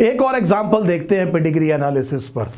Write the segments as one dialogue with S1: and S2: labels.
S1: एक और एग्जांपल देखते हैं पेडिग्री एनालिसिस पर।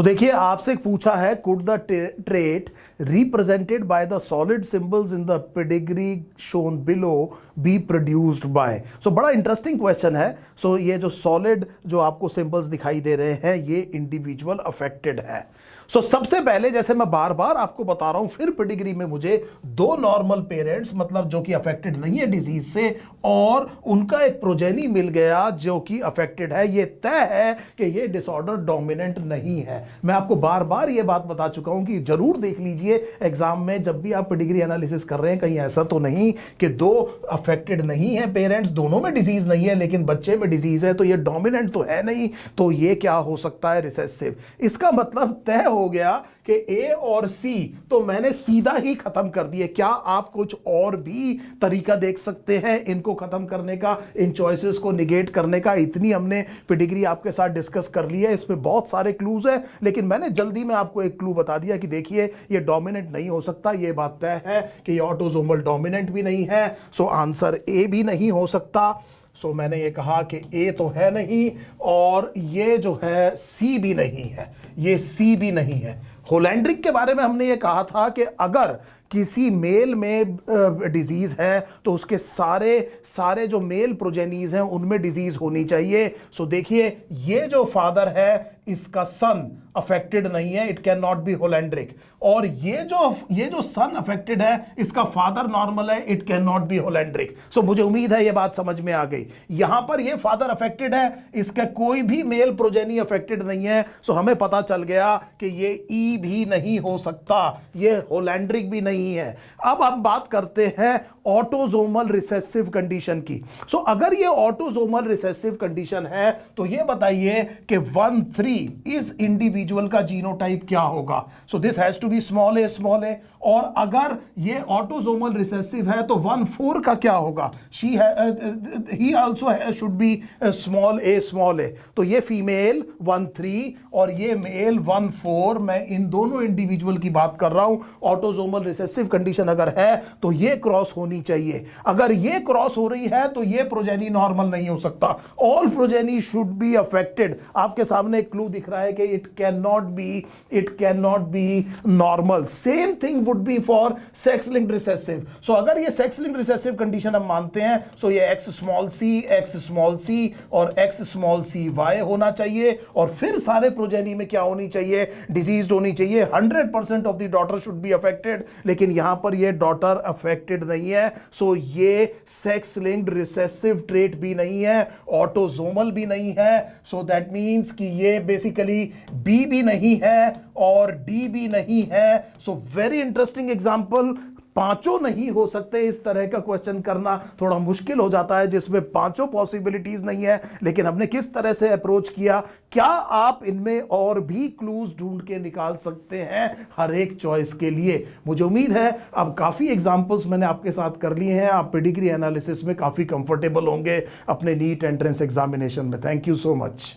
S1: देखिए आपसे पूछा है, could the trait represented by the solid symbols in the pedigree shown below be produced by. बड़ा इंटरेस्टिंग क्वेश्चन है। ये जो सॉलिड जो आपको सिंबल्स दिखाई दे रहे हैं ये इंडिविजुअल अफेक्टेड है। सबसे पहले जैसे मैं बार बार आपको बता रहा हूं, फिर पेडिग्री में मुझे दो नॉर्मल पेरेंट्स मतलब जो कि अफेक्टेड नहीं है डिजीज से, और उनका एक प्रोजेनी मिल गया जो कि अफेक्टेड है। ये तय है कि ये डिसऑर्डर डोमिनेंट नहीं है। मैं आपको बार बार ये बात बता चुका हूं कि जरूर देख लीजिए एग्जाम में जब भी आप पेडिग्री एनालिसिस कर रहे हैं, कहीं ऐसा तो नहीं कि दो अफेक्टेड नहीं है पेरेंट्स, दोनों में डिजीज नहीं है लेकिन बच्चे में डिजीज है, तो ये डोमिनेंट तो है नहीं, तो ये क्या हो सकता है, रिसेसिव। इसका मतलब तय हो गया कि ए और सी, तो मैंने सीधा ही खत्म कर दिए। क्या आप कुछ और भी तरीका देख सकते हैं इनको खत्म करने का, इन चॉइसेस को निगेट करने का? इतनी हमने पेडिग्री आपके साथ डिस्कस कर ली है, इसमें बहुत सारे क्लूज हैं, लेकिन मैंने जल्दी में आपको एक क्लू बता दिया कि देखिए ये डोमिनेंट नहीं हो सकता। ये बात तय है कि ये ऑटोसोमल डोमिनेंट भी नहीं है, सो आंसर ए भी नहीं हो सकता। मैंने ये कहा कि ए तो है नहीं, और ये जो है सी भी नहीं है, ये सी भी नहीं है। होलैंड्रिक के बारे में हमने ये कहा था कि अगर किसी मेल में डिजीज है तो उसके सारे जो मेल प्रोजेनीज हैं उनमें डिजीज होनी चाहिए। देखिए ये जो फादर है इसका सन अफेक्टेड नहीं है, it can not be holandric. और ये जो सन अफेक्टेड है इसका फादर नॉर्मल है, it can not be holandric. मुझे उम्मीद है ये बात समझ में आ गई। यहां पर ये फादर अफेक्टेड है, इसका कोई भी मेल प्रोजेनी अफेक्टेड नहीं है, हमें पता चल गया कि ये ई भी नहीं हो सकता, ये होलैंड्रिक भी नहीं है। अब हम बात करते हैं ऑटोसोमल रिसेसिव कंडीशन की। अगर ये ऑटोसोमल रिसेसिव कंडीशन है तो ये बताइए कि 1-3 इस इंडिविजुअल का जीनोटाइप क्या होगा? This has to be small A. और अगर ये ऑटोसोमल रिसेसिव है तो 1-4 का क्या होगा? He also should be small A. तो ये फीमेल 1-3 और ये मेल 1-4, मैं इन दोनों इंडिविजुअल की बात कर रहा हूं। ऑटोसोमल रिसेसिव कंडीशन अगर है तो ये क्रॉस होनी चाहिए। अगर ये क्रॉस हो रही है तो ये प्रोजेनी नॉर्मल नहीं हो सकता। All progeny should be affected. आपके सामने एक क्लू दिख रहा है कि it can not be normal. Same thing would be for sex linked recessive. अगर ये सेक्स लिंक्ड रिसेसिव कंडीशन हम मानते हैं तो ये एक्स स्मॉल सी और एक्स स्मॉल सी वाई होना चाहिए, और फिर सारे प्रोजेनी में क्या होनी चाहिए? डिजीज होनी चाहिए। 100% of the daughter should be affected, लेकिन यहां पर ये डॉटर अफेक्टेड नहीं है, ये सेक्स लिंक्ड रिसेसिव ट्रेट भी नहीं है, ऑटोसोमल भी नहीं है। दैट मींस कि ये बेसिकली बी भी नहीं है और डी भी नहीं है। Very interesting example. पांचों नहीं हो सकते, इस तरह का क्वेश्चन करना थोड़ा मुश्किल हो जाता है जिसमें पांचों पॉसिबिलिटीज नहीं है, लेकिन हमने किस तरह से अप्रोच किया। क्या आप इनमें और भी क्लूज ढूंढ के निकाल सकते हैं हर एक चॉइस के लिए? मुझे उम्मीद है अब काफी एग्जांपल्स मैंने आपके साथ कर लिए हैं, आप पेडिग्री एनालिसिस में काफी कंफर्टेबल होंगे अपने नीट एंट्रेंस एग्जामिनेशन में। Thank you so much.